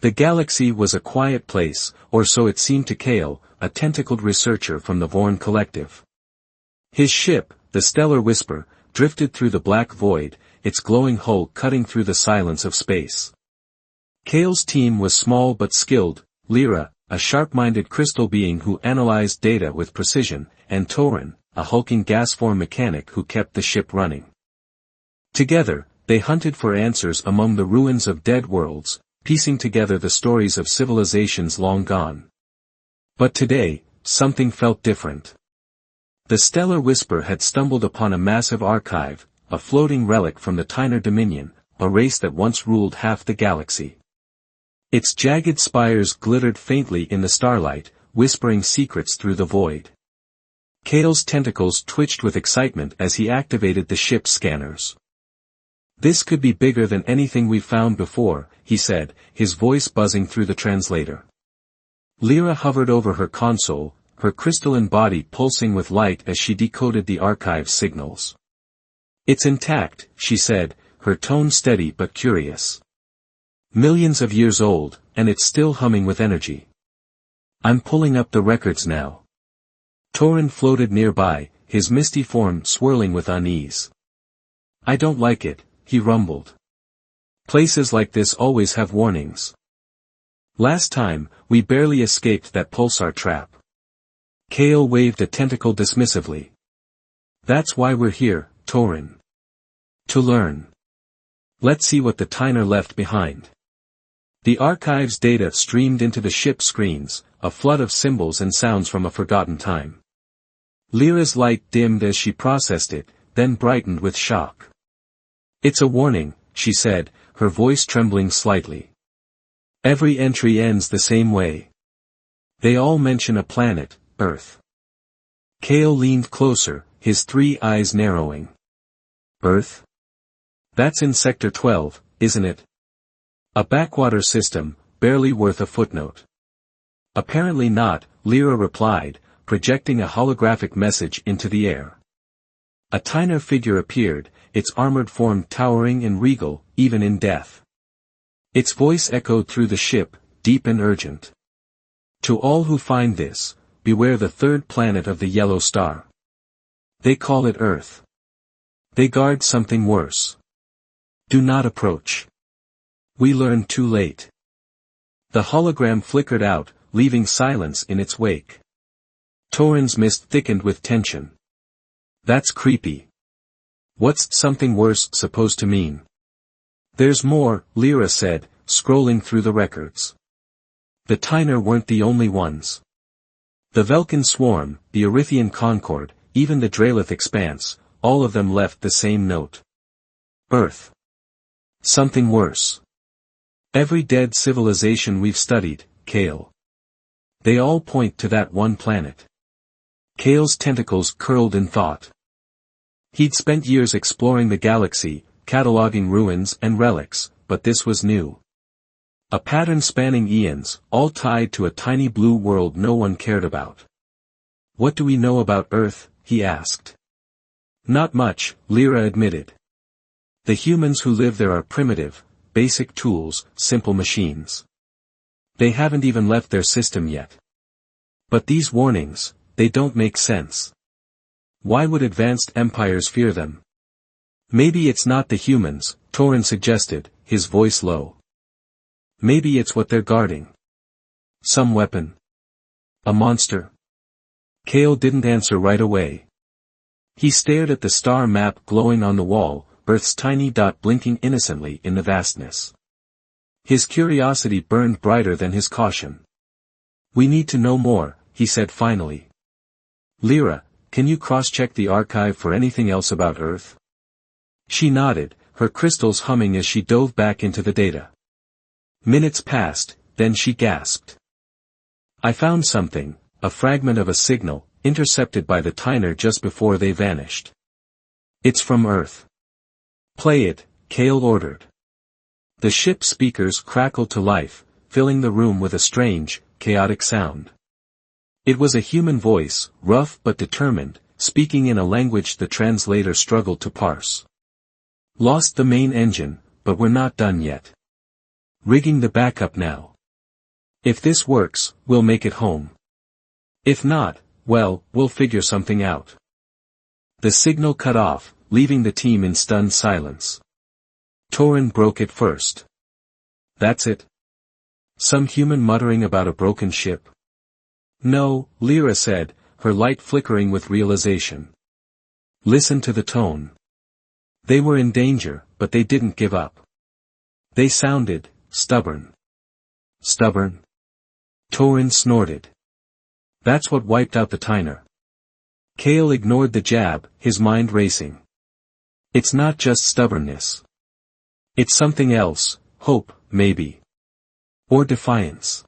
The galaxy was a quiet place, or so it seemed to Kale, a tentacled researcher from the Vorn Collective. His ship, the Stellar Whisper, drifted through the black void, its glowing hull cutting through the silence of space. Kale's team was small but skilled: Lyra, a sharp-minded crystal being who analyzed data with precision, and Torin, a hulking gas-form mechanic who kept the ship running. Together, they hunted for answers among the ruins of dead worlds, piecing together the stories of civilizations long gone. But today, something felt different. The Stellar Whisper had stumbled upon a massive archive, a floating relic from the Tyner Dominion, a race that once ruled half the galaxy. Its jagged spires glittered faintly in the starlight, whispering secrets through the void. Kale's tentacles twitched with excitement as he activated the ship's scanners. "This could be bigger than anything we've found before," he said, his voice buzzing through the translator. Lyra hovered over her console, her crystalline body pulsing with light as she decoded the archive's signals. "It's intact," she said, her tone steady but curious. "Millions of years old, and it's still humming with energy. I'm pulling up the records now." Torin floated nearby, his misty form swirling with unease. "I don't like it," he rumbled. "Places like this always have warnings. Last time, we barely escaped that pulsar trap." Kale waved a tentacle dismissively. "That's why we're here, Torin. To learn. Let's see what the Tyner left behind." The archive's data streamed into the ship's screens, a flood of symbols and sounds from a forgotten time. Lyra's light dimmed as she processed it, then brightened with shock. "It's a warning," she said, her voice trembling slightly. "Every entry ends the same way. They all mention a planet, Earth." Kale leaned closer, his 3 eyes narrowing. "Earth? That's in Sector 12, isn't it? A backwater system, barely worth a footnote." "Apparently not," Lyra replied, projecting a holographic message into the air. A Tyner figure appeared, its armored form towering and regal, even in death. Its voice echoed through the ship, deep and urgent. "To all who find this, beware the third planet of the yellow star. They call it Earth. They guard something worse. Do not approach. We learned too late." The hologram flickered out, leaving silence in its wake. Torin's mist thickened with tension. "That's creepy. What's something worse supposed to mean?" "There's more," Lyra said, scrolling through the records. "The Tyner weren't the only ones. The Velkin Swarm, the Erythian Concord, even the Draelith Expanse, all of them left the same note. Earth. Something worse. Every dead civilization we've studied, Kale. They all point to that one planet." Kale's tentacles curled in thought. He'd spent years exploring the galaxy, cataloging ruins and relics, but this was new. A pattern spanning eons, all tied to a tiny blue world no one cared about. "What do we know about Earth?" he asked. "Not much," Lyra admitted. "The humans who live there are primitive, basic tools, simple machines. They haven't even left their system yet. But these warnings, they don't make sense. Why would advanced empires fear them?" "Maybe it's not the humans," Torin suggested, his voice low. "Maybe it's what they're guarding. Some weapon. A monster." Kale didn't answer right away. He stared at the star map glowing on the wall, Earth's tiny dot blinking innocently in the vastness. His curiosity burned brighter than his caution. "We need to know more," he said finally. "Lyra, can you cross-check the archive for anything else about Earth?" She nodded, her crystals humming as she dove back into the data. Minutes passed, then she gasped. "I found something, a fragment of a signal, intercepted by the Tyner just before they vanished. It's from Earth." "Play it," Kale ordered. The ship's speakers crackled to life, filling the room with a strange, chaotic sound. It was a human voice, rough but determined, speaking in a language the translator struggled to parse. "Lost the main engine, but we're not done yet. Rigging the backup now. If this works, we'll make it home. If not, well, we'll figure something out. The signal cut off, leaving the team in stunned silence. Torin broke it first. That's it? Some human muttering about a broken ship? No, Lyra said, her light flickering with realization. Listen to the tone. They were in danger, but they didn't give up. They sounded stubborn. Stubborn? Torin snorted. That's what wiped out the Tyner. Kale ignored the jab, his mind racing. It's not just stubbornness. It's something else, hope, maybe. Or defiance.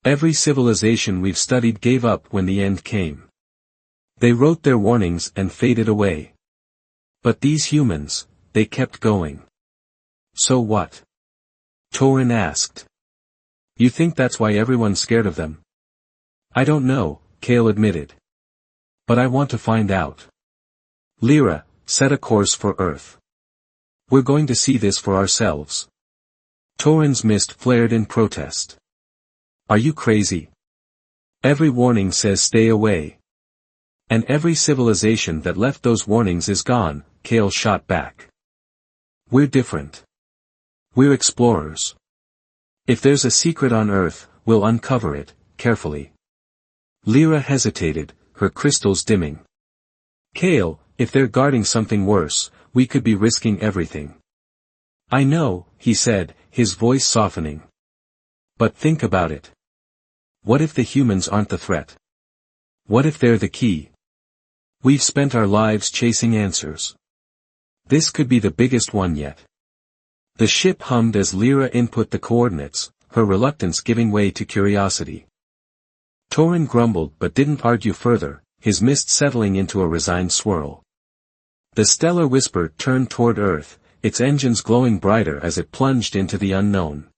Every civilization we've studied gave up when the end came. They wrote their warnings and faded away. But these humans, they kept going. So what? Torin asked. You think that's why everyone's scared of them? I don't know, Kale admitted. But I want to find out. Lyra, set a course for Earth. We're going to see this for ourselves. Torin's mist flared in protest. Are you crazy? Every warning says stay away. And every civilization that left those warnings is gone, Kale shot back. We're different. We're explorers. If there's a secret on Earth, we'll uncover it, carefully. Lyra hesitated, her crystals dimming. Kale, if they're guarding something worse, we could be risking everything. I know, he said, his voice softening. But think about it. What if the humans aren't the threat? What if they're the key? We've spent our lives chasing answers. This could be the biggest one yet. The ship hummed as Lyra input the coordinates, her reluctance giving way to curiosity. Torin grumbled but didn't argue further, his mist settling into a resigned swirl. The stellar whisper turned toward Earth, its engines glowing brighter as it plunged into the unknown.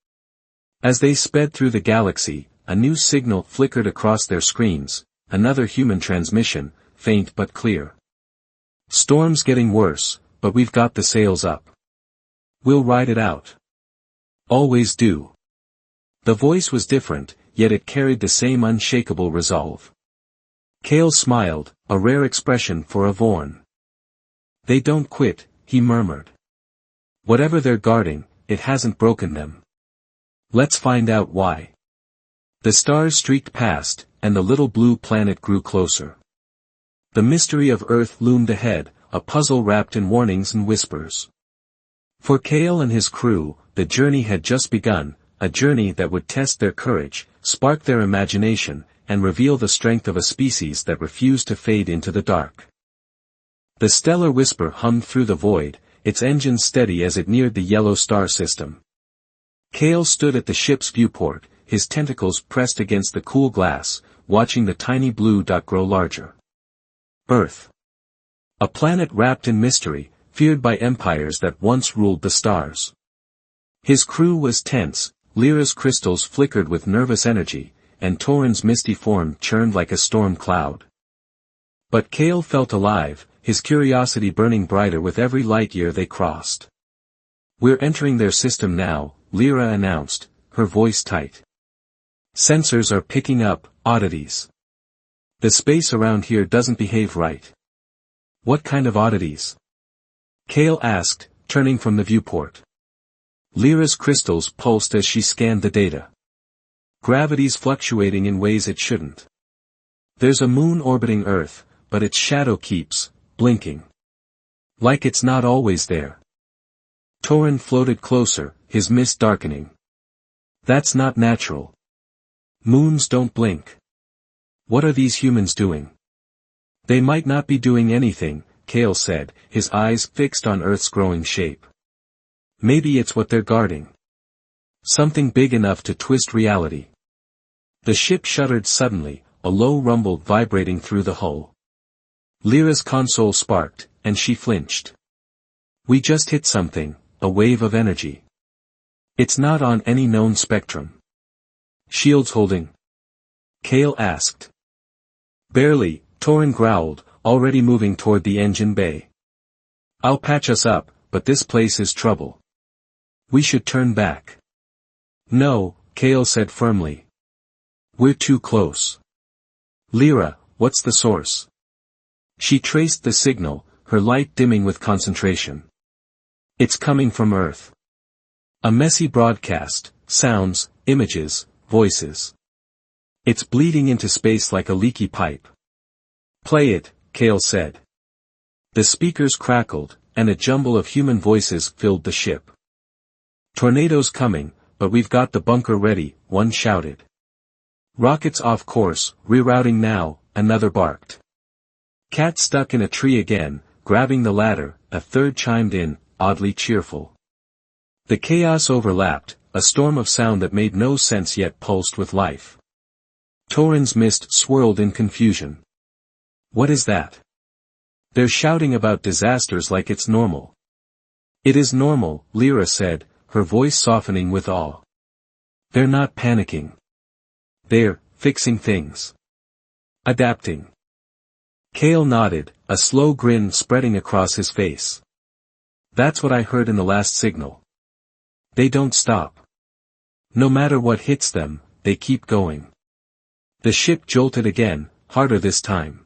As they sped through the galaxy, a new signal flickered across their screens, another human transmission, faint but clear. Storm's getting worse, but we've got the sails up. We'll ride it out. Always do. The voice was different, yet it carried the same unshakable resolve. Kale smiled, a rare expression for a Vorn. They don't quit, he murmured. Whatever they're guarding, it hasn't broken them. Let's find out why. The stars streaked past, and the little blue planet grew closer. The mystery of Earth loomed ahead, a puzzle wrapped in warnings and whispers. For Kale and his crew, the journey had just begun, a journey that would test their courage, spark their imagination, and reveal the strength of a species that refused to fade into the dark. The stellar whisper hummed through the void, its engine steady as it neared the yellow star system. Kale stood at the ship's viewport, his tentacles pressed against the cool glass, watching the tiny blue dot grow larger. Earth. A planet wrapped in mystery, feared by empires that once ruled the stars. His crew was tense, Lyra's crystals flickered with nervous energy, and Torin's misty form churned like a storm cloud. But Kale felt alive, his curiosity burning brighter with every light year they crossed. We're entering their system now, Lyra announced, her voice tight. Sensors are picking up oddities. The space around here doesn't behave right. What kind of oddities? Kale asked, turning from the viewport. Lyra's crystals pulsed as she scanned the data. Gravity's fluctuating in ways it shouldn't. There's a moon orbiting Earth, but its shadow keeps blinking. Like it's not always there. Torin floated closer, his mist darkening. That's not natural. Moons don't blink. What are these humans doing? They might not be doing anything, Kale said, his eyes fixed on Earth's growing shape. Maybe it's what they're guarding. Something big enough to twist reality. The ship shuddered suddenly, a low rumble vibrating through the hull. Lyra's console sparked, and she flinched. We just hit something, a wave of energy. It's not on any known spectrum. Shields holding? Kale asked. Barely, Torin growled, already moving toward the engine bay. I'll patch us up, but this place is trouble. We should turn back. No, Kale said firmly. We're too close. Lyra, what's the source? She traced the signal, her light dimming with concentration. It's coming from Earth. A messy broadcast, sounds, images, voices. It's bleeding into space like a leaky pipe. Play it, Kale said. The speakers crackled, and a jumble of human voices filled the ship. Tornadoes coming, but we've got the bunker ready, one shouted. Rockets off course, rerouting now, another barked. Cat stuck in a tree again, grabbing the ladder, a third chimed in, oddly cheerful. The chaos overlapped, a storm of sound that made no sense yet pulsed with life. Torin's mist swirled in confusion. What is that? They're shouting about disasters like it's normal. It is normal, Lyra said, her voice softening with awe. They're not panicking. They're fixing things. Adapting. Kale nodded, a slow grin spreading across his face. That's what I heard in the last signal. They don't stop. No matter what hits them, they keep going. The ship jolted again, harder this time.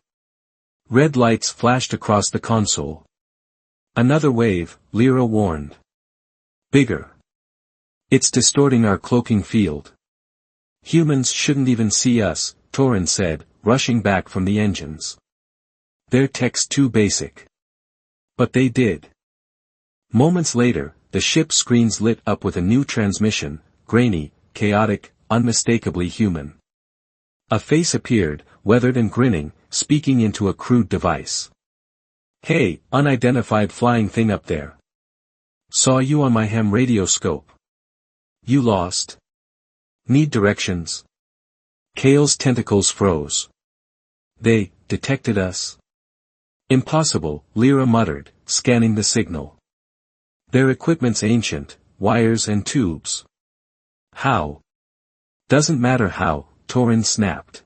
Red lights flashed across the console. Another wave, Lyra warned. Bigger. It's distorting our cloaking field. Humans shouldn't even see us, Torin said, rushing back from the engines. Their tech's too basic. But they did. Moments later, the ship's screens lit up with a new transmission, grainy, chaotic, unmistakably human. A face appeared, weathered and grinning, speaking into a crude device. Hey, unidentified flying thing up there. Saw you on my ham radioscope. You lost? Need directions? Kale's tentacles froze. They detected us? Impossible, Lyra muttered, scanning the signal. Their equipment's ancient, wires and tubes. How? Doesn't matter how, Torin snapped.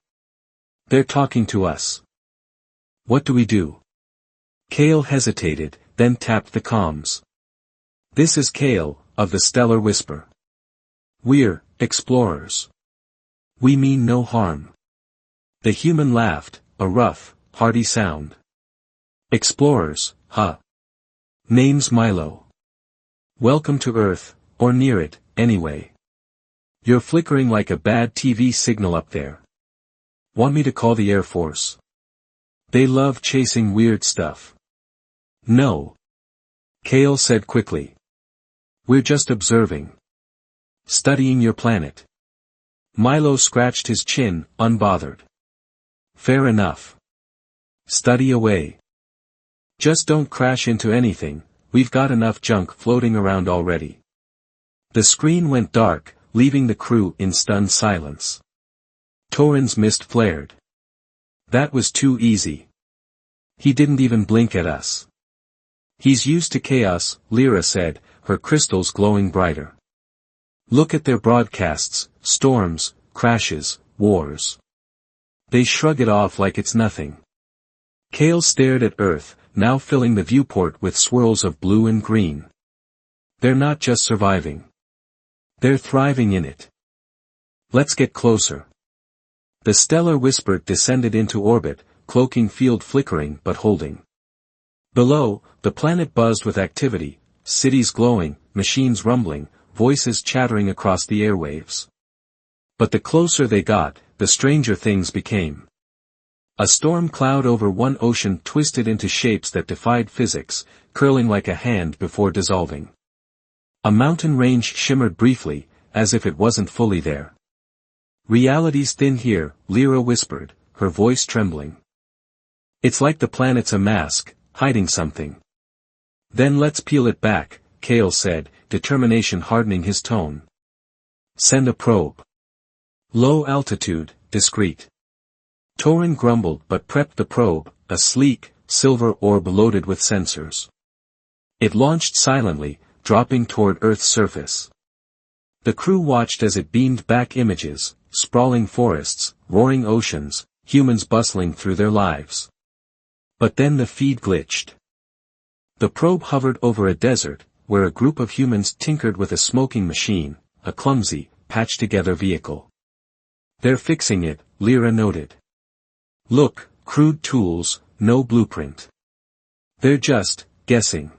They're talking to us. What do we do? Kale hesitated, then tapped the comms. This is Kale, of the Stellar Whisper. We're explorers. We mean no harm. The human laughed, a rough, hearty sound. Explorers, huh? Name's Milo. Welcome to Earth, or near it, anyway. You're flickering like a bad TV signal up there. Want me to call the Air Force? They love chasing weird stuff. No. Kale said quickly. We're just observing. Studying your planet. Milo scratched his chin, unbothered. Fair enough. Study away. Just don't crash into anything, we've got enough junk floating around already. The screen went dark, leaving the crew in stunned silence. Torin's mist flared. That was too easy. He didn't even blink at us. He's used to chaos, Lyra said, her crystals glowing brighter. Look at their broadcasts, storms, crashes, wars. They shrug it off like it's nothing. Kale stared at Earth, now filling the viewport with swirls of blue and green. They're not just surviving. They're thriving in it. Let's get closer. The Stellar Whisper descended into orbit, cloaking field flickering but holding. Below, the planet buzzed with activity, cities glowing, machines rumbling, voices chattering across the airwaves. But the closer they got, the stranger things became. A storm cloud over one ocean twisted into shapes that defied physics, curling like a hand before dissolving. A mountain range shimmered briefly, as if it wasn't fully there. Reality's thin here, Lyra whispered, her voice trembling. It's like the planet's a mask, hiding something. Then let's peel it back, Kale said, determination hardening his tone. Send a probe. Low altitude, discreet. Torin grumbled but prepped the probe, a sleek, silver orb loaded with sensors. It launched silently, dropping toward Earth's surface. The crew watched as it beamed back images, sprawling forests, roaring oceans, humans bustling through their lives. But then the feed glitched. The probe hovered over a desert, where a group of humans tinkered with a smoking machine, a clumsy, patched-together vehicle. "They're fixing it," Lyra noted. "Look, crude tools, no blueprint. They're just guessing."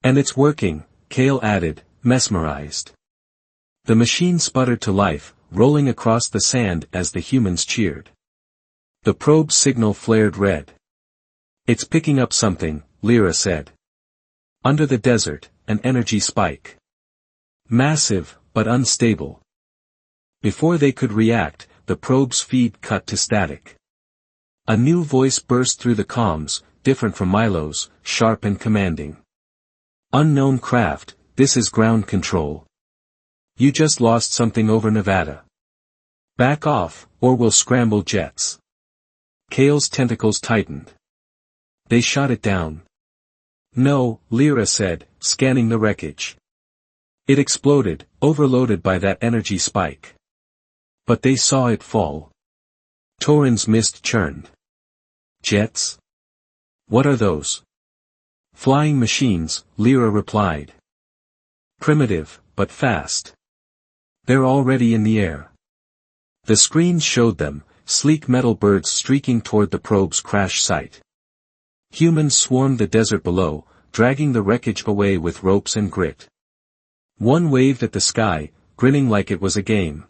"And it's working," Kale added, mesmerized. The machine sputtered to life, rolling across the sand as the humans cheered. The probe's signal flared red. "It's picking up something," Lyra said. "Under the desert, an energy spike. Massive, but unstable." Before they could react, the probe's feed cut to static. A new voice burst through the comms, different from Milo's, sharp and commanding. "Unknown craft, this is ground control. You just lost something over Nevada. Back off, or we'll scramble jets." Kale's tentacles tightened. "They shot it down." "No," Lyra said, scanning the wreckage. "It exploded, overloaded by that energy spike. But they saw it fall." Torin's mist churned. "Jets? What are those?" "Flying machines," Lyra replied. "Primitive, but fast. They're already in the air." The screens showed them, sleek metal birds streaking toward the probe's crash site. Humans swarmed the desert below, dragging the wreckage away with ropes and grit. One waved at the sky, grinning like it was a game.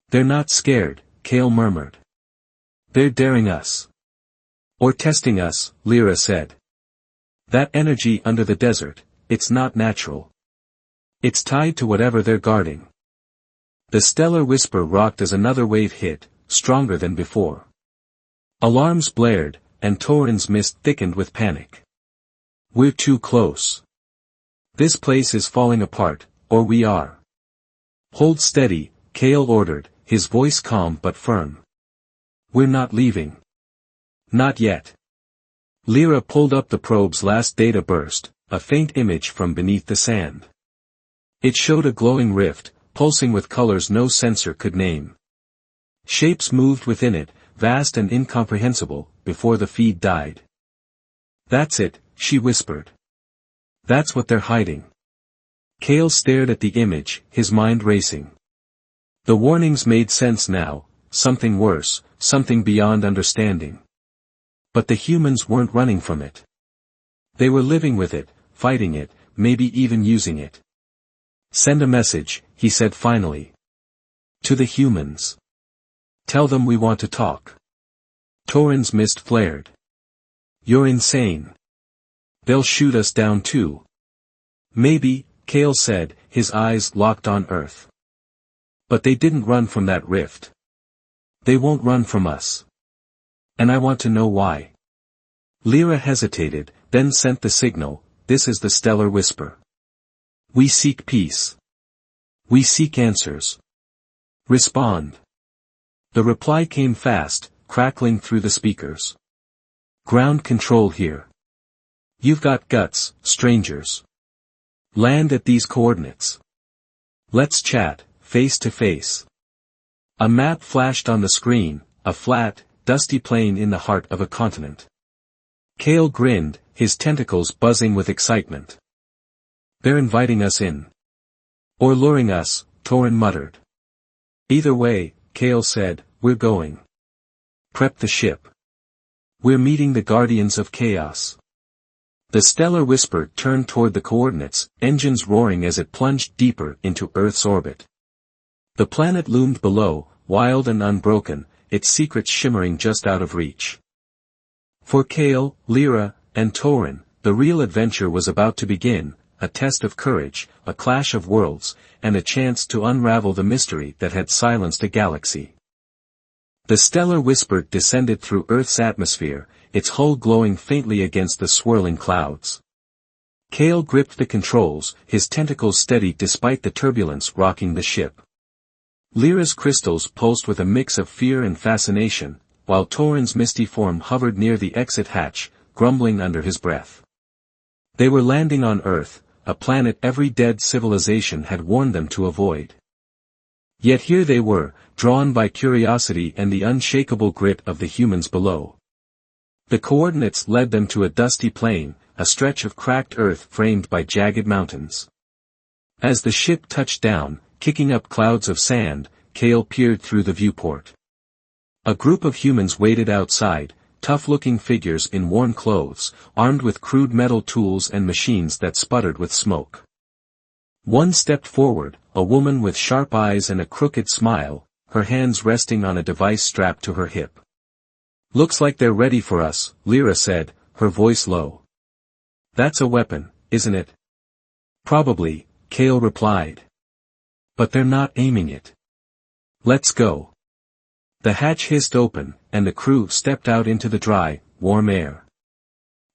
"They're not scared," Kale murmured. "They're daring us. Or testing us," Lyra said. "That energy under the desert, it's not natural. It's tied to whatever they're guarding." The stellar whisper rocked as another wave hit, stronger than before. Alarms blared, and Torin's mist thickened with panic. "We're too close. This place is falling apart, or we are." "Hold steady," Kale ordered, his voice calm but firm. "We're not leaving. Not yet." Lyra pulled up the probe's last data burst, a faint image from beneath the sand. It showed a glowing rift, pulsing with colors no sensor could name. Shapes moved within it, vast and incomprehensible, before the feed died. "That's it," she whispered. "That's what they're hiding." Kale stared at the image, his mind racing. The warnings made sense now, something worse, something beyond understanding. But the humans weren't running from it. They were living with it, fighting it, maybe even using it. "Send a message," he said finally. "To the humans. Tell them we want to talk." Torin's mist flared. "You're insane. They'll shoot us down too." "Maybe," Kale said, his eyes locked on Earth. "But they didn't run from that rift. They won't run from us. And I want to know why." Lyra hesitated, then sent the signal, "This is the stellar whisper. We seek peace. We seek answers. Respond." The reply came fast, crackling through the speakers. "Ground control here. You've got guts, strangers. Land at these coordinates. Let's chat, face to face." A map flashed on the screen, a flat, dusty plain in the heart of a continent. Kale grinned, his tentacles buzzing with excitement. "They're inviting us in. Or luring us," Torin muttered. "Either way," Kale said, "we're going. Prep the ship. We're meeting the Guardians of Chaos." The stellar whisper turned toward the coordinates, engines roaring as it plunged deeper into Earth's orbit. The planet loomed below, wild and unbroken, its secrets shimmering just out of reach. For Kale, Lyra, and Torin, the real adventure was about to begin, a test of courage, a clash of worlds, and a chance to unravel the mystery that had silenced a galaxy. The stellar whisper descended through Earth's atmosphere, its hull glowing faintly against the swirling clouds. Kale gripped the controls, his tentacles steady despite the turbulence rocking the ship. Lyra's crystals pulsed with a mix of fear and fascination, while Torin's misty form hovered near the exit hatch, grumbling under his breath. They were landing on Earth, a planet every dead civilization had warned them to avoid. Yet here they were, drawn by curiosity and the unshakable grit of the humans below. The coordinates led them to a dusty plain, a stretch of cracked earth framed by jagged mountains. As the ship touched down, Kicking up clouds of sand, Kale peered through the viewport. A group of humans waited outside, tough-looking figures in worn clothes, armed with crude metal tools and machines that sputtered with smoke. One stepped forward, a woman with sharp eyes and a crooked smile, her hands resting on a device strapped to her hip. "Looks like they're ready for us," Lyra said, her voice low. "That's a weapon, isn't it?" "Probably," Kale replied. "But they're not aiming it. Let's go." The hatch hissed open, and the crew stepped out into the dry, warm air.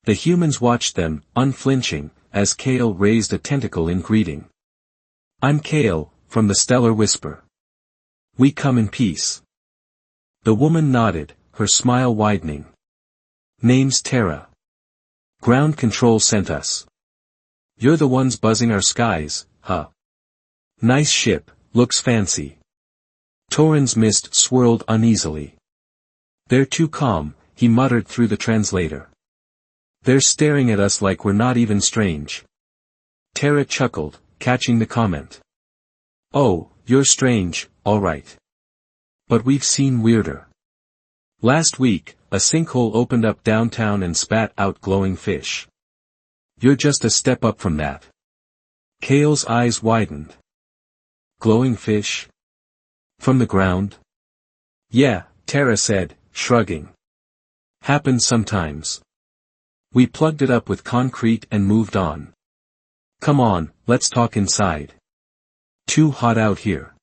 The humans watched them, unflinching, as Kale raised a tentacle in greeting. "I'm Kale, from the Stellar Whisper. We come in peace." The woman nodded, her smile widening. "Name's Terra. Ground control sent us. You're the ones buzzing our skies, huh? Nice ship, looks fancy." Torin's mist swirled uneasily. "They're too calm," he muttered through the translator. "They're staring at us like we're not even strange." Terra chuckled, catching the comment. "Oh, you're strange, all right. But we've seen weirder. Last week, a sinkhole opened up downtown and spat out glowing fish. You're just a step up from that." Kale's eyes widened. "Glowing fish? From the ground?" "Yeah," Terra said, shrugging. "Happens sometimes. We plugged it up with concrete and moved on. Come on, let's talk inside. Too hot out here."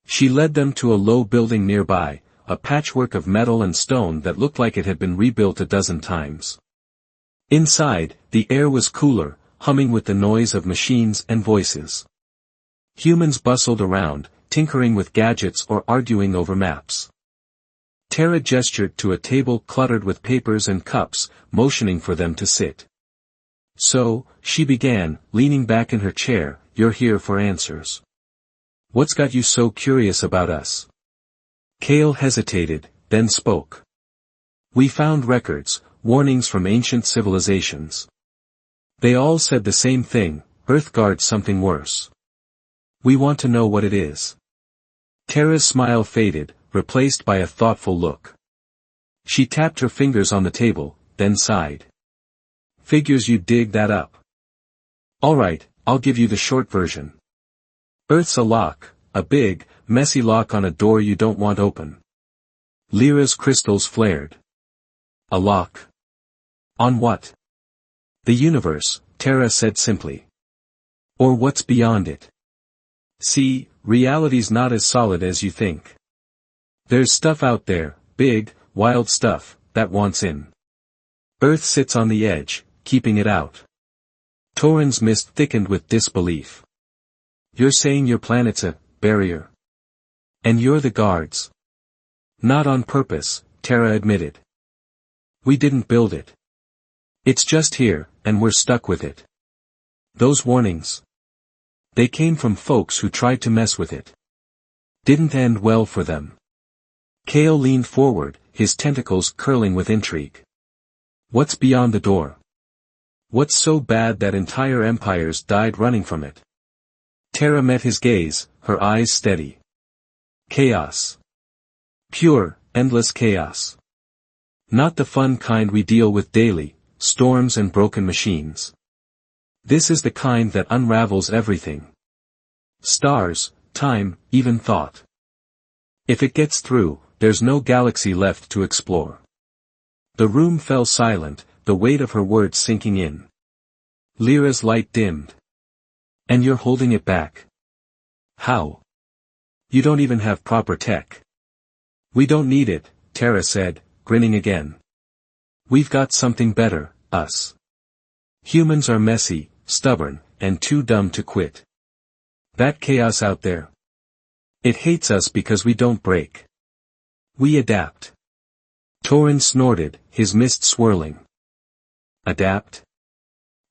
She led them to a low building nearby, a patchwork of metal and stone that looked like it had been rebuilt a dozen times. Inside, the air was cooler, humming with the noise of machines and voices. Humans bustled around, tinkering with gadgets or arguing over maps. Terra gestured to a table cluttered with papers and cups, motioning for them to sit. "So," she began, leaning back in her chair, "you're here for answers. What's got you so curious about us?" Kale hesitated, then spoke. "We found records, warnings from ancient civilizations. They all said the same thing, Earth guards something worse. We want to know what it is." Terra's smile faded, replaced by a thoughtful look. She tapped her fingers on the table, then sighed. "Figures you'd dig that up. All right, I'll give you the short version. Earth's a lock, a big, messy lock on a door you don't want open." Lyra's crystals flared. "A lock? On what?" "The universe," Terra said simply. "Or what's beyond it. See, reality's not as solid as you think. There's stuff out there, big, wild stuff, that wants in. Earth sits on the edge, keeping it out." Torin's mist thickened with disbelief. "You're saying your planet's a barrier? And you're the guards?" "Not on purpose," Terra admitted. "We didn't build it. It's just here, and we're stuck with it. Those warnings. They came from folks who tried to mess with it. Didn't end well for them." Kale leaned forward, his tentacles curling with intrigue. "What's beyond the door? What's so bad that entire empires died running from it?" Terra met his gaze, her eyes steady. "Chaos. Pure, endless chaos. Not the fun kind we deal with daily, storms and broken machines. This is the kind that unravels everything. Stars, time, even thought. If it gets through, there's no galaxy left to explore." The room fell silent, the weight of her words sinking in. Lyra's light dimmed. "And you're holding it back? How? You don't even have proper tech." "We don't need it," Terra said, grinning again. "We've got something better, us. Humans are messy, stubborn, and too dumb to quit. That chaos out there. It hates us because we don't break. We adapt." Torin snorted, his mist swirling. "Adapt?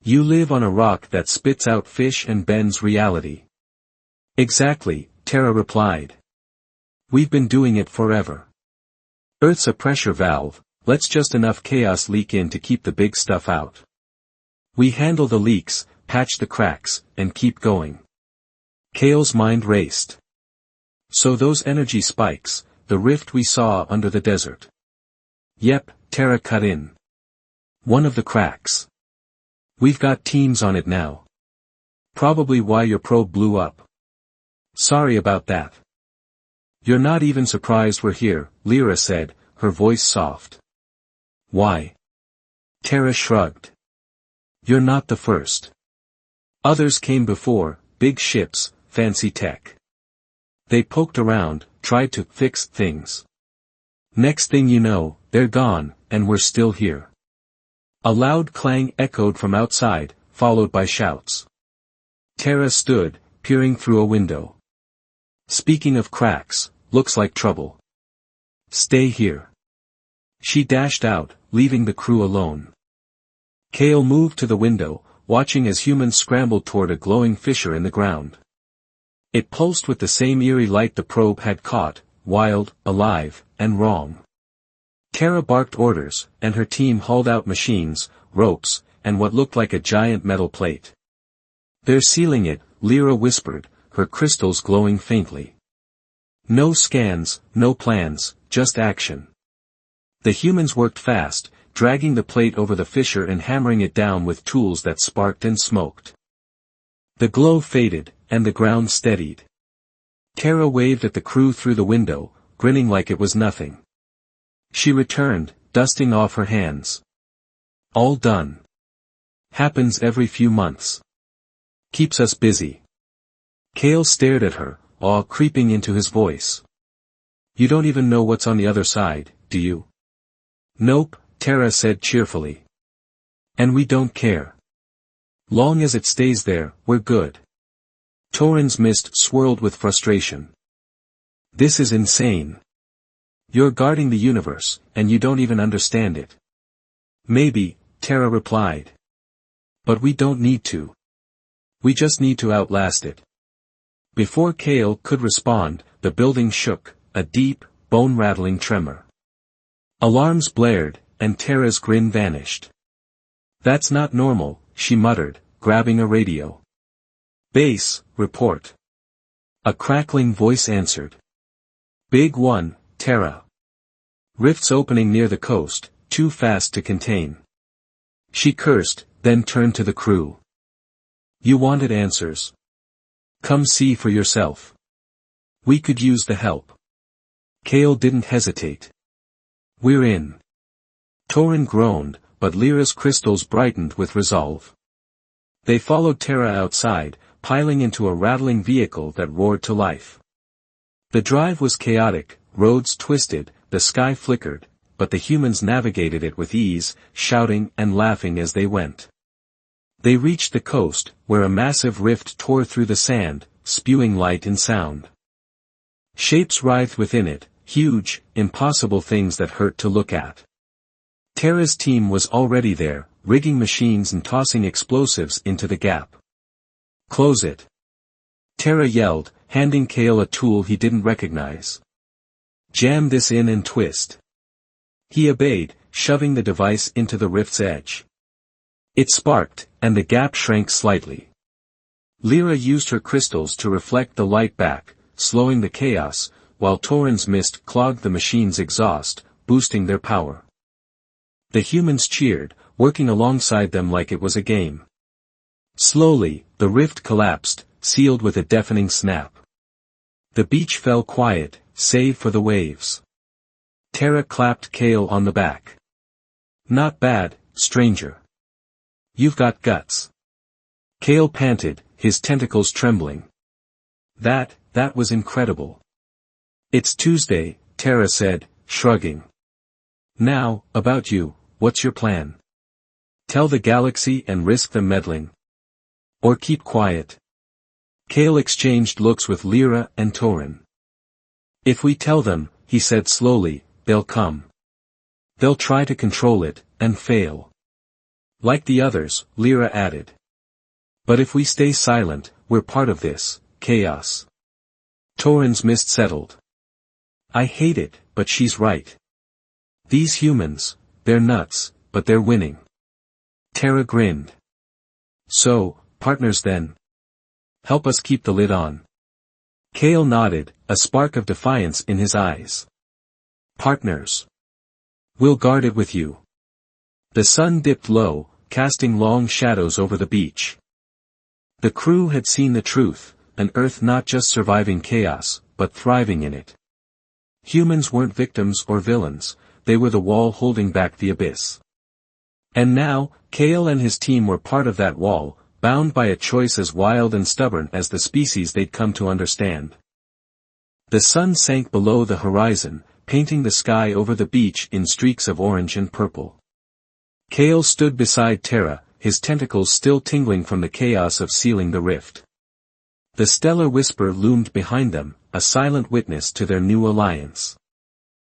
You live on a rock that spits out fish and bends reality." "Exactly," Terra replied. "We've been doing it forever. Earth's a pressure valve, lets just enough chaos leak in to keep the big stuff out. We handle the leaks, patch the cracks, and keep going." Kale's mind raced. So those energy spikes, the rift we saw under the desert. Yep, Terra cut in. One of the cracks. We've got teams on it now. Probably why your probe blew up. Sorry about that. You're not even surprised we're here, Lyra said, her voice soft. Why? Terra shrugged. You're not the first. Others came before, big ships, fancy tech. They poked around, tried to fix things. Next thing you know, they're gone, and we're still here. A loud clang echoed from outside, followed by shouts. Terra stood, peering through a window. Speaking of cracks, looks like trouble. Stay here. She dashed out, leaving the crew alone. Kale moved to the window, watching as humans scrambled toward a glowing fissure in the ground. It pulsed with the same eerie light the probe had caught, wild, alive, and wrong. Terra barked orders, and her team hauled out machines, ropes, and what looked like a giant metal plate. They're sealing it, Lyra whispered, her crystals glowing faintly. No scans, no plans, just action. The humans worked fast, dragging the plate over the fissure and hammering it down with tools that sparked and smoked. The glow faded, and the ground steadied. Terra waved at the crew through the window, grinning like it was nothing. She returned, dusting off her hands. All done. Happens every few months. Keeps us busy. Kale stared at her, awe creeping into his voice. You don't even know what's on the other side, do you? Nope, Terra said cheerfully. And we don't care. Long as it stays there, we're good. Torin's mist swirled with frustration. This is insane. You're guarding the universe, and you don't even understand it. Maybe, Terra replied. But we don't need to. We just need to outlast it. Before Kale could respond, the building shook, a deep, bone-rattling tremor. Alarms blared, and Terra's grin vanished. That's not normal, she muttered, grabbing a radio. Base, report. A crackling voice answered. Big one, Terra. Rifts opening near the coast, too fast to contain. She cursed, then turned to the crew. You wanted answers. Come see for yourself. We could use the help. Kale didn't hesitate. We're in. Torin groaned, but Lyra's crystals brightened with resolve. They followed Terra outside, piling into a rattling vehicle that roared to life. The drive was chaotic, roads twisted, the sky flickered, but the humans navigated it with ease, shouting and laughing as they went. They reached the coast, where a massive rift tore through the sand, spewing light and sound. Shapes writhed within it, huge, impossible things that hurt to look at. Terra's team was already there, rigging machines and tossing explosives into the gap. Close it. Terra yelled, handing Kale a tool he didn't recognize. Jam this in and twist. He obeyed, shoving the device into the rift's edge. It sparked, and the gap shrank slightly. Lyra used her crystals to reflect the light back, slowing the chaos, while Torin's mist clogged the machine's exhaust, boosting their power. The humans cheered, working alongside them like it was a game. Slowly, the rift collapsed, sealed with a deafening snap. The beach fell quiet, save for the waves. Terra clapped Kale on the back. Not bad, stranger. You've got guts. Kale panted, his tentacles trembling. That was incredible. It's Tuesday, Terra said, shrugging. Now, about you, what's your plan? Tell the galaxy and risk them meddling? Or keep quiet? Kale exchanged looks with Lyra and Torin. If we tell them, he said slowly, they'll come. They'll try to control it, and fail. Like the others, Lyra added. But if we stay silent, we're part of this chaos. Torin's mist settled. I hate it, but she's right. These humans, they're nuts, but they're winning. Terra grinned. So, partners then. Help us keep the lid on. Kale nodded, a spark of defiance in his eyes. Partners. We'll guard it with you. The sun dipped low, casting long shadows over the beach. The crew had seen the truth, an Earth not just surviving chaos, but thriving in it. Humans weren't victims or villains, they were the wall holding back the abyss. And now, Kale and his team were part of that wall, bound by a choice as wild and stubborn as the species they'd come to understand. The sun sank below the horizon, painting the sky over the beach in streaks of orange and purple. Kale stood beside Terra, his tentacles still tingling from the chaos of sealing the rift. The stellar whisper loomed behind them, a silent witness to their new alliance.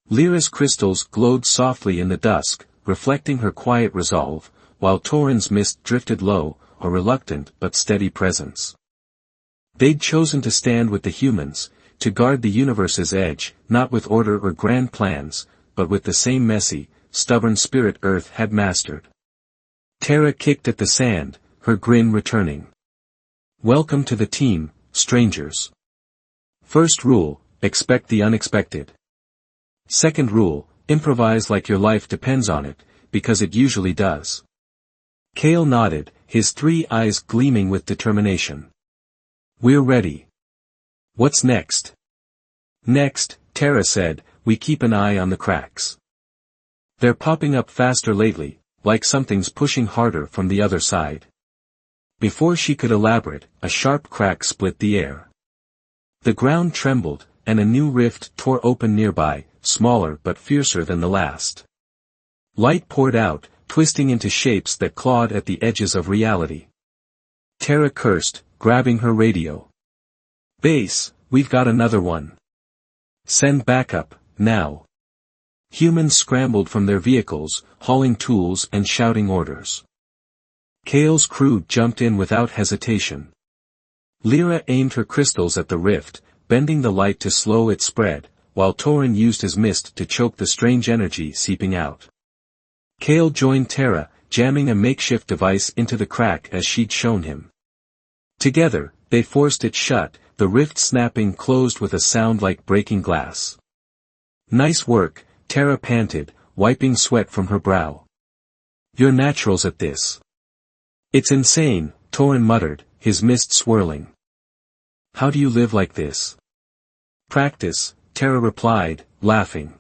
Lyra's crystals glowed softly in the dusk, reflecting her quiet resolve, while Tauren's mist drifted low, a reluctant but steady presence. They'd chosen to stand with the humans, to guard the universe's edge, not with order or grand plans, but with the same messy, stubborn spirit Earth had mastered. Terra kicked at the sand, her grin returning. Welcome to the team, strangers. First rule, expect the unexpected. Second rule, improvise like your life depends on it, because it usually does. Kale nodded, his 3 eyes gleaming with determination. We're ready. What's next? Next, Terra said, we keep an eye on the cracks. They're popping up faster lately, like something's pushing harder from the other side. Before she could elaborate, a sharp crack split the air. The ground trembled, and a new rift tore open nearby, smaller but fiercer than the last. Light poured out, twisting into shapes that clawed at the edges of reality. Terra cursed, grabbing her radio. Base, we've got another one. Send backup, now. Humans scrambled from their vehicles, hauling tools and shouting orders. Kale's crew jumped in without hesitation. Lyra aimed her crystals at the rift, bending the light to slow its spread, while Tauren used his mist to choke the strange energy seeping out. Kale joined Terra, jamming a makeshift device into the crack as she'd shown him. Together, they forced it shut, the rift snapping closed with a sound like breaking glass. Nice work, Terra panted, wiping sweat from her brow. You're naturals at this. It's insane, Tauren muttered, his mist swirling. How do you live like this? Practice, Terra replied, laughing.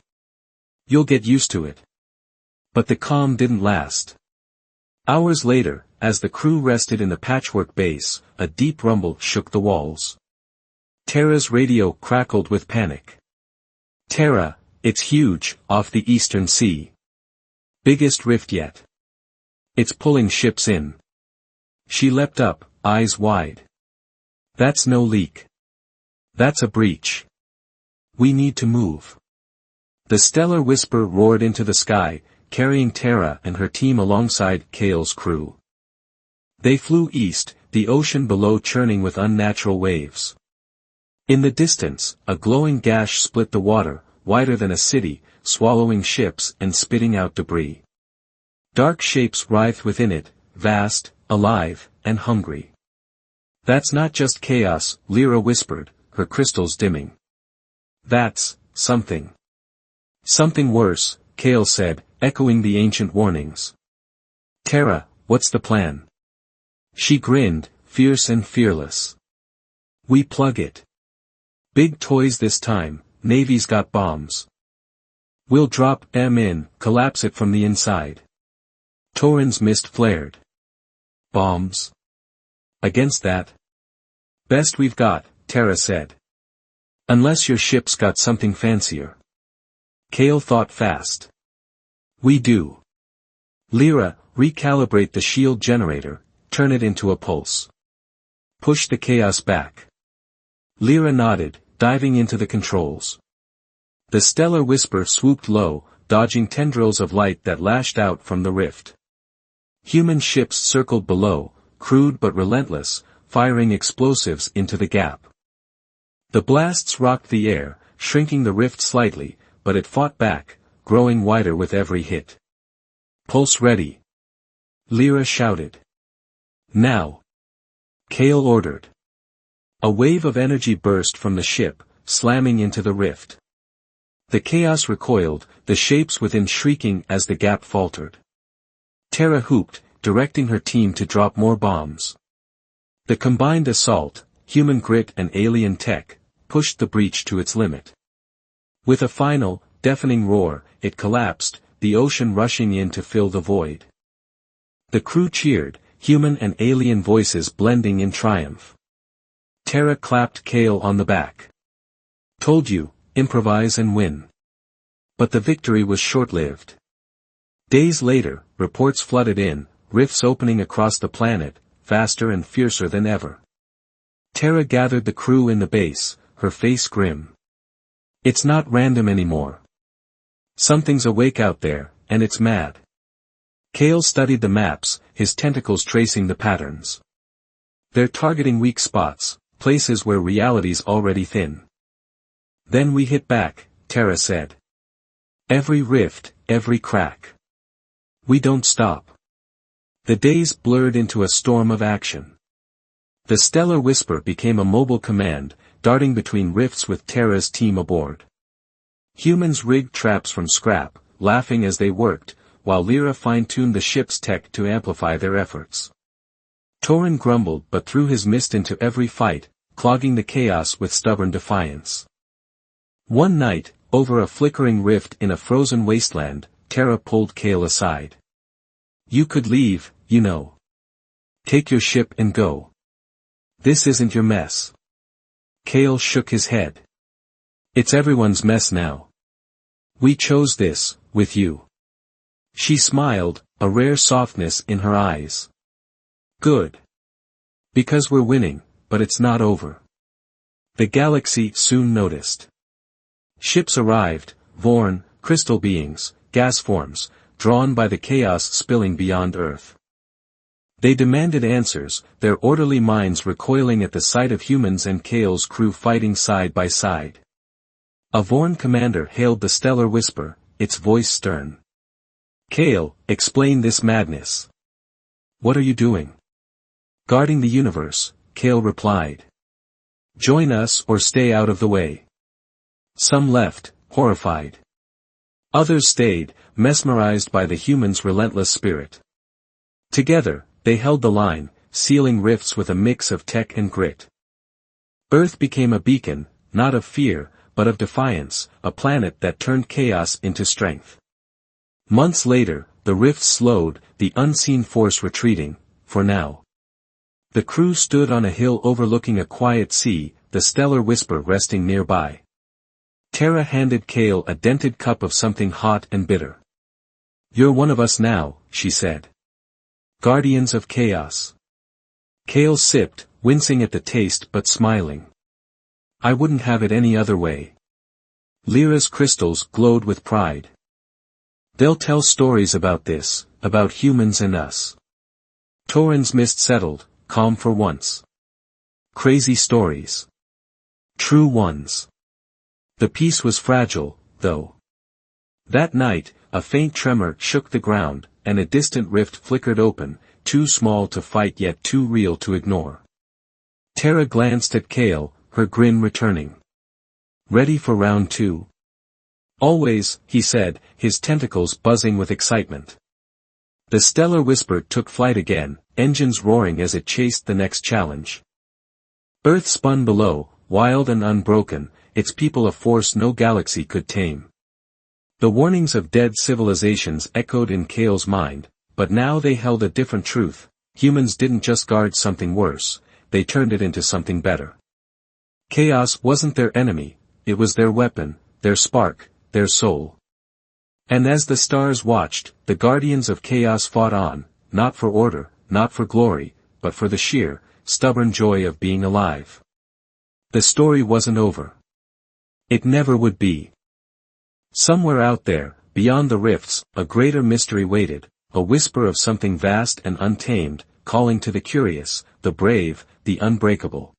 You'll get used to it. But the calm didn't last. Hours later, as the crew rested in the patchwork base, a deep rumble shook the walls. Terra's radio crackled with panic. Terra, it's huge, off the eastern sea. Biggest rift yet. It's pulling ships in. She leapt up, eyes wide. That's no leak. That's a breach. We need to move. The stellar whisper roared into the sky, carrying Terra and her team alongside Kale's crew. They flew east, the ocean below churning with unnatural waves. In the distance, a glowing gash split the water, wider than a city, swallowing ships and spitting out debris. Dark shapes writhed within it, vast, alive, and hungry. That's not just chaos, Lyra whispered, her crystals dimming. That's something. Something worse, Kale said, echoing the ancient warnings. Terra, what's the plan? She grinned, fierce and fearless. We plug it. Big toys this time, Navy's got bombs. We'll drop them in, collapse it from the inside. Tauren's mist flared. Bombs? Against that? Best we've got, Terra said. Unless your ship's got something fancier. Kale thought fast. We do. Lyra, recalibrate the shield generator, turn it into a pulse. Push the chaos back. Lyra nodded, diving into the controls. The stellar whisper swooped low, dodging tendrils of light that lashed out from the rift. Human ships circled below, crude but relentless, firing explosives into the gap. The blasts rocked the air, shrinking the rift slightly, but it fought back, growing wider with every hit. Pulse ready. Lyra shouted. Now. Kale ordered. A wave of energy burst from the ship, slamming into the rift. The chaos recoiled, the shapes within shrieking as the gap faltered. Terra whooped, directing her team to drop more bombs. The combined assault, human grit and alien tech, pushed the breach to its limit. With a final, deafening roar, it collapsed, the ocean rushing in to fill the void. The crew cheered, human and alien voices blending in triumph. Terra clapped Kale on the back. "Told you, improvise and win." But the victory was short-lived. Days later, reports flooded in, rifts opening across the planet, faster and fiercer than ever. Terra gathered the crew in the base, her face grim. "It's not random anymore. Something's awake out there, and it's mad." Kale studied the maps, his tentacles tracing the patterns. "They're targeting weak spots, places where reality's already thin." "Then we hit back," Terra said. "Every rift, every crack. We don't stop." The days blurred into a storm of action. The Stellar Whisper became a mobile command, darting between rifts with Terra's team aboard. Humans rigged traps from scrap, laughing as they worked, while Lyra fine-tuned the ship's tech to amplify their efforts. Torin grumbled but threw his mist into every fight, clogging the chaos with stubborn defiance. One night, over a flickering rift in a frozen wasteland, Terra pulled Kale aside. "You could leave, you know. Take your ship and go. This isn't your mess." Kale shook his head. "It's everyone's mess now. We chose this, with you." She smiled, a rare softness in her eyes. "Good. Because we're winning, but it's not over." The galaxy soon noticed. Ships arrived, Vorn, crystal beings, gas forms, drawn by the chaos spilling beyond Earth. They demanded answers, their orderly minds recoiling at the sight of humans and Kale's crew fighting side by side. A Vorn commander hailed the Stellar Whisper, its voice stern. "Kale, explain this madness. What are you doing?" "Guarding the universe," Kale replied. "Join us or stay out of the way." Some left, horrified. Others stayed, mesmerized by the humans' relentless spirit. Together, they held the line, sealing rifts with a mix of tech and grit. Earth became a beacon, not of fear, but of defiance, a planet that turned chaos into strength. Months later, the rifts slowed, the unseen force retreating, for now. The crew stood on a hill overlooking a quiet sea, the Stellar Whisper resting nearby. Terra handed Kale a dented cup of something hot and bitter. "You're one of us now," she said. "Guardians of Chaos." Kale sipped, wincing at the taste but smiling. "I wouldn't have it any other way." Lyra's crystals glowed with pride. "They'll tell stories about this, about humans and us." Torin's mist settled, calm for once. "Crazy stories. True ones." The peace was fragile, though. That night, a faint tremor shook the ground, and a distant rift flickered open, too small to fight yet too real to ignore. Terra glanced at Kale, her grin returning. "Ready for round two?" "Always," he said, his tentacles buzzing with excitement. The Stellar Whisper took flight again, engines roaring as it chased the next challenge. Earth spun below, wild and unbroken, its people a force no galaxy could tame. The warnings of dead civilizations echoed in Kale's mind, but now they held a different truth. Humans didn't just guard something worse, they turned it into something better. Chaos wasn't their enemy, it was their weapon, their spark, their soul. And as the stars watched, the guardians of chaos fought on, not for order, not for glory, but for the sheer, stubborn joy of being alive. The story wasn't over. It never would be. Somewhere out there, beyond the rifts, a greater mystery waited, a whisper of something vast and untamed, calling to the curious, the brave, the unbreakable.